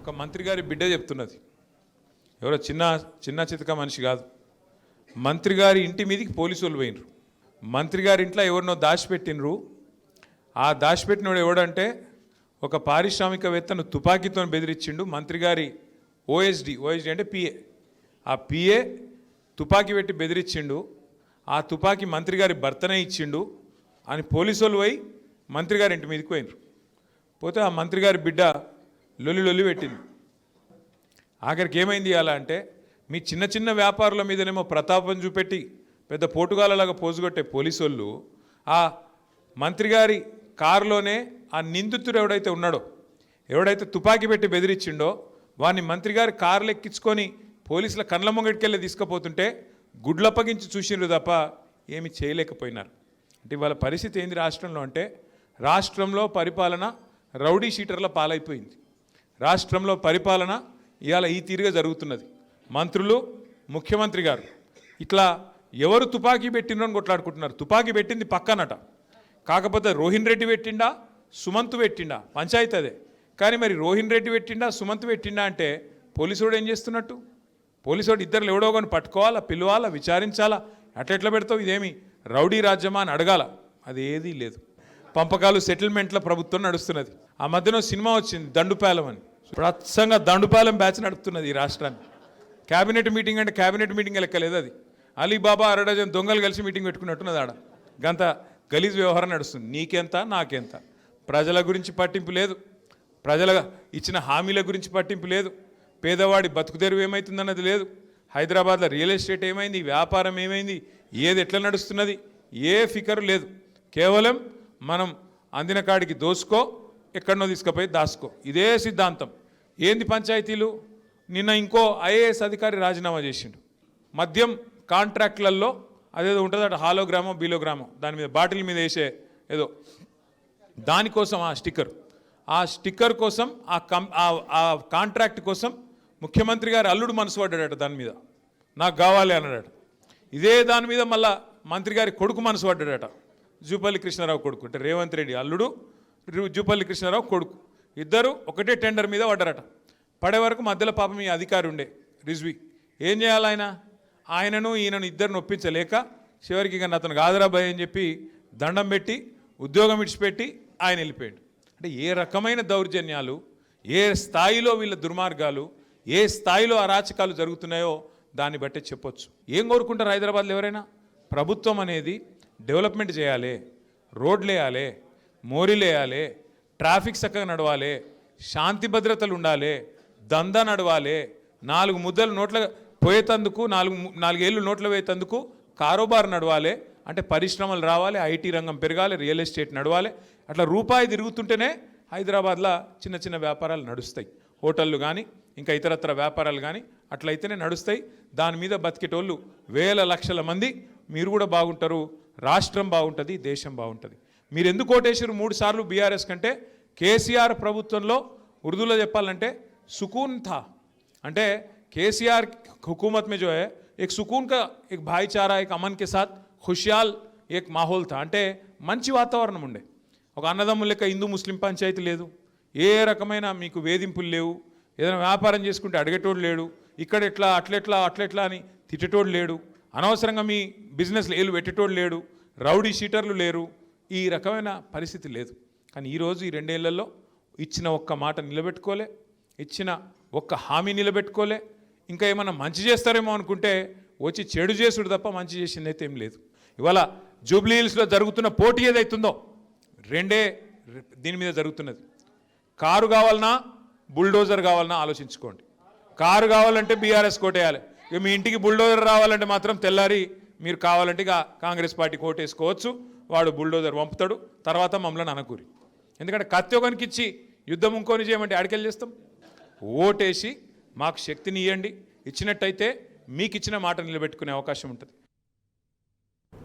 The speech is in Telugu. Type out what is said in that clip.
ఒక మంత్రి గారి బిడ్డ చెప్తున్నది. ఎవరో చిన్న చితక మనిషి కాదు. మంత్రి గారి ఇంటి మీదకి పోలీసులు పోయినరు. మంత్రి గారి ఇంట్లో ఎవరినో దాచిపెట్టినరు. ఆ దాచిపెట్టినోడు ఎవడంటే ఒక పారిశ్రామికవేత్తను తుపాకీతో బెదిరించిండు. మంత్రి గారి ఓఎస్డి అంటే పిఏ. ఆ పిఏ తుపాకీ పెట్టి బెదిరించిండు. ఆ తుపాకీ మంత్రి గారి భర్తనే ఇచ్చిండు అని పోలీసులు పోయి మంత్రి గారి ఇంటి మీదకి పోయినరు. పోతే ఆ మంత్రి గారి బిడ్డ లొల్లి పెట్టింది. ఆఖరికి ఏమైంది అలా అంటే, మీ చిన్న చిన్న వ్యాపారుల మీదనేమో ప్రతాపం చూపెట్టి పెద్ద పోటుగాలలాగా పోజుగొట్టే పోలీసు ఆ మంత్రి గారి కారులోనే ఆ నిందితుడు ఎవడైతే తుపాకీ పెట్టి బెదిరించిండో వాడిని మంత్రి గారి కారులు ఎక్కించుకొని పోలీసుల కండ్ల ముంగటికెళ్ళి తీసుకుపోతుంటే గుడ్లప్పగించి చూసిండ్రు తప్ప ఏమి చేయలేకపోయినారు. అంటే వాళ్ళ పరిస్థితి ఏంది రాష్ట్రంలో అంటే, రాష్ట్రంలో పరిపాలన రౌడీ షీటర్ల పాలైపోయింది. రాష్ట్రంలో పరిపాలన ఇవాళ ఈ తీరుగా జరుగుతున్నది. మంత్రులు, ముఖ్యమంత్రి గారు ఇట్లా ఎవరు తుపాకీ పెట్టిండ్రో అని కొట్లాడుకుంటున్నారు. తుపాకీ పెట్టింది పక్కనట. కాకపోతే రోహిన్ రెడ్డి పెట్టిండా, సుమంత్ పెట్టిండా, పంచాయతీ అదే. కానీ మరి రోహిన్ రెడ్డి పెట్టిండా, సుమంత్ పెట్టిండా అంటే పోలీసుడు ఏం చేస్తున్నట్టు? పోలీసుడు ఇద్దరు ఎవడో కానీ పట్టుకోవాలా, పిలవాలా, విచారించాలా. అట్లెట్లా పెడతావు? ఇదేమి రౌడీ రాజ్యమా అని అడగాల. అది ఏదీ లేదు. పంపకాలు సెటిల్మెంట్ల ప్రభుత్వం నడుస్తున్నది. ఆ మధ్యన సినిమా వచ్చింది దండుపాలెం అని. ప్రత్సంగా దండుపాలెం బ్యాచ్ నడుపుతున్నది ఈ రాష్ట్రాన్ని. క్యాబినెట్ మీటింగ్ అంటే క్యాబినెట్ మీటింగ్ లెక్కలేదు అది. అలీబాబా అరడజన్ దొంగలు కలిసి మీటింగ్ పెట్టుకున్నట్టున్నది. ఆడ గంత గలీజ్ వ్యవహారం నడుస్తుంది. నీకెంత నాకెంత. ప్రజల గురించి పట్టింపు లేదు. ప్రజల ఇచ్చిన హామీల గురించి పట్టింపు లేదు. పేదవాడి బతుకుదెరువు ఏమవుతుందన్నది లేదు. హైదరాబాద్లో రియల్ ఎస్టేట్ ఏమైంది, వ్యాపారం ఏమైంది, ఏది ఎట్లా నడుస్తున్నది, ఏ ఫికర్ లేదు. కేవలం మనం అందిన కాడికి దోసుకో, ఎక్కడనో తీసుకుపోయి దాసుకో, ఇదే సిద్ధాంతం. ఏంది పంచాయతీలు? నిన్న ఇంకో ఐఏఎస్ అధికారి రాజీనామా చేసిండు. మద్యం కాంట్రాక్ట్లలో అదేదో ఉంటుంది అటు హాలోగ్రామో బీలోగ్రామో, దాని మీద బాటిల్ మీద వేసే ఏదో దానికోసం ఆ స్టిక్కర్ కోసం ఆ కాంట్రాక్ట్ కోసం ముఖ్యమంత్రి గారు అల్లుడు మనసు పడ్డాడట. దాని మీద నాకు కావాలి అన్నాడట. ఇదే దాని మీద మళ్ళా మంత్రి గారి కొడుకు మనసు పడ్డాడట. జూపల్లి కృష్ణారావు కొడుకు అంటే రేవంత్ రెడ్డి అల్లుడు, జూపల్లి కృష్ణారావు కొడుకు, ఇద్దరు ఒకటే టెండర్ మీద పడ్డారట. పడే వరకు మధ్యలో పాపం ఈ అధికారి ఉండే రిజ్వీ. ఏం చేయాలి ఆయనను ఈయనను ఇద్దరిని ఒప్పించలేక చివరికి ఇక అతను కాదరాబాయ్ అని చెప్పి దండం పెట్టి ఉద్యోగం విడిచిపెట్టి ఆయన వెళ్ళిపోయాడు. అంటే ఏ రకమైన దౌర్జన్యాలు, ఏ స్థాయిలో వీళ్ళ దుర్మార్గాలు, ఏ స్థాయిలో అరాచకాలు జరుగుతున్నాయో దాన్ని బట్టే చెప్పొచ్చు. ఏం కోరుకుంటారు హైదరాబాద్లో ఎవరైనా? ప్రభుత్వం అనేది డెవలప్మెంట్ చేయాలి, రోడ్లు వేయాలి, మోరీలు వేయాలి, ట్రాఫిక్ చక్కగా నడవాలి, శాంతి భద్రతలు ఉండాలి, దందా నడవాలి, 4 ముద్దలు నోట్ల పోయేతందుకు 4 ఏళ్ళు నోట్ల వేయేతందుకు కారోబార్ నడవాలి. అంటే పరిశ్రమలు రావాలి, ఐటీ రంగం పెరగాలి, రియల్ ఎస్టేట్ నడవాలి. అట్లా రూపాయి తిరుగుతుంటేనే హైదరాబాద్లో చిన్న చిన్న వ్యాపారాలు నడుస్తాయి. హోటళ్ళు కానీ ఇంకా ఇతరత్ర వ్యాపారాలు కానీ అట్లయితేనే నడుస్తాయి. దాని మీద బతికేటోళ్ళు వేల లక్షల మంది. మీరు కూడా బాగుంటారు, రాష్ట్రం బాగుంటుంది, దేశం బాగుంటుంది. మీరు ఎందుకు ఓటేసారు 3 సార్లు బీఆర్ఎస్ కంటే? కేసీఆర్ ప్రభుత్వంలో ఉర్దూలో చెప్పాలంటే సుకూన్ థా. అంటే కేసీఆర్ हुकूमत में जो है एक सुकून का एक भाईचारा, एक अमन के साथ खुशहाल एक माहौल था. అంటే మంచి వాతావరణం ఉండే. ఒక అన్నదమ్ముల లెక్క హిందూ ముస్లిం పంచాయతీ లేదు, ఏ రకమైన మీకు వేధింపులు లేవు, ఏదైనా వ్యాపారం చేసుకుంటే అడిగేటోడు లేడు, ఇక్కడ ఎట్లా అట్లెట్లా అని తిట్టేటోడు లేడు, అనవసరంగా మీ బిజినెస్లో ఏలు పెట్టేటోడు లేడు, రౌడీ షీటర్లు లేరు, ఈ రకమైన పరిస్థితి లేదు. కానీ ఈరోజు ఈ 2 ఏళ్లలో ఇచ్చిన ఒక్క మాట నిలబెట్టుకోలే, ఇచ్చిన ఒక్క హామీ నిలబెట్టుకోలే. ఇంకా ఏమన్నా మంచి చేస్తారేమో అనుకుంటే వచ్చి చెడు చేసుడు తప్ప మంచి చేసింది అయితే ఏం లేదు. ఇవాళ జూబ్లీ హిల్స్లో జరుగుతున్న పోటీ ఏదైతుందో 2 దీని మీద జరుగుతున్నది. కారు కావాలన్నా బుల్డోజర్ కావాలన్నా ఆలోచించుకోండి. కారు కావాలంటే బీఆర్ఎస్ కోటేయాలి. ఇక మీ ఇంటికి బుల్డోజర్ రావాలంటే మాత్రం తెల్లారి మీరు కావాలంటే ఇక కాంగ్రెస్ పార్టీకి ఓటేసుకోవచ్చు. వాడు బుల్డోజర్ పంపుతాడు, తర్వాత మమ్మల్ని అనకూరి. ఎందుకంటే కత్తి ఒకనికి ఇచ్చి యుద్ధం ఇంకోని చేయమంటే ఆడికెళ్ళి చేస్తాం. ఓటేసి మాకు శక్తిని ఇవ్వండి. ఇచ్చినట్టయితే మీకు ఇచ్చిన మాట నిలబెట్టుకునే అవకాశం ఉంటుంది.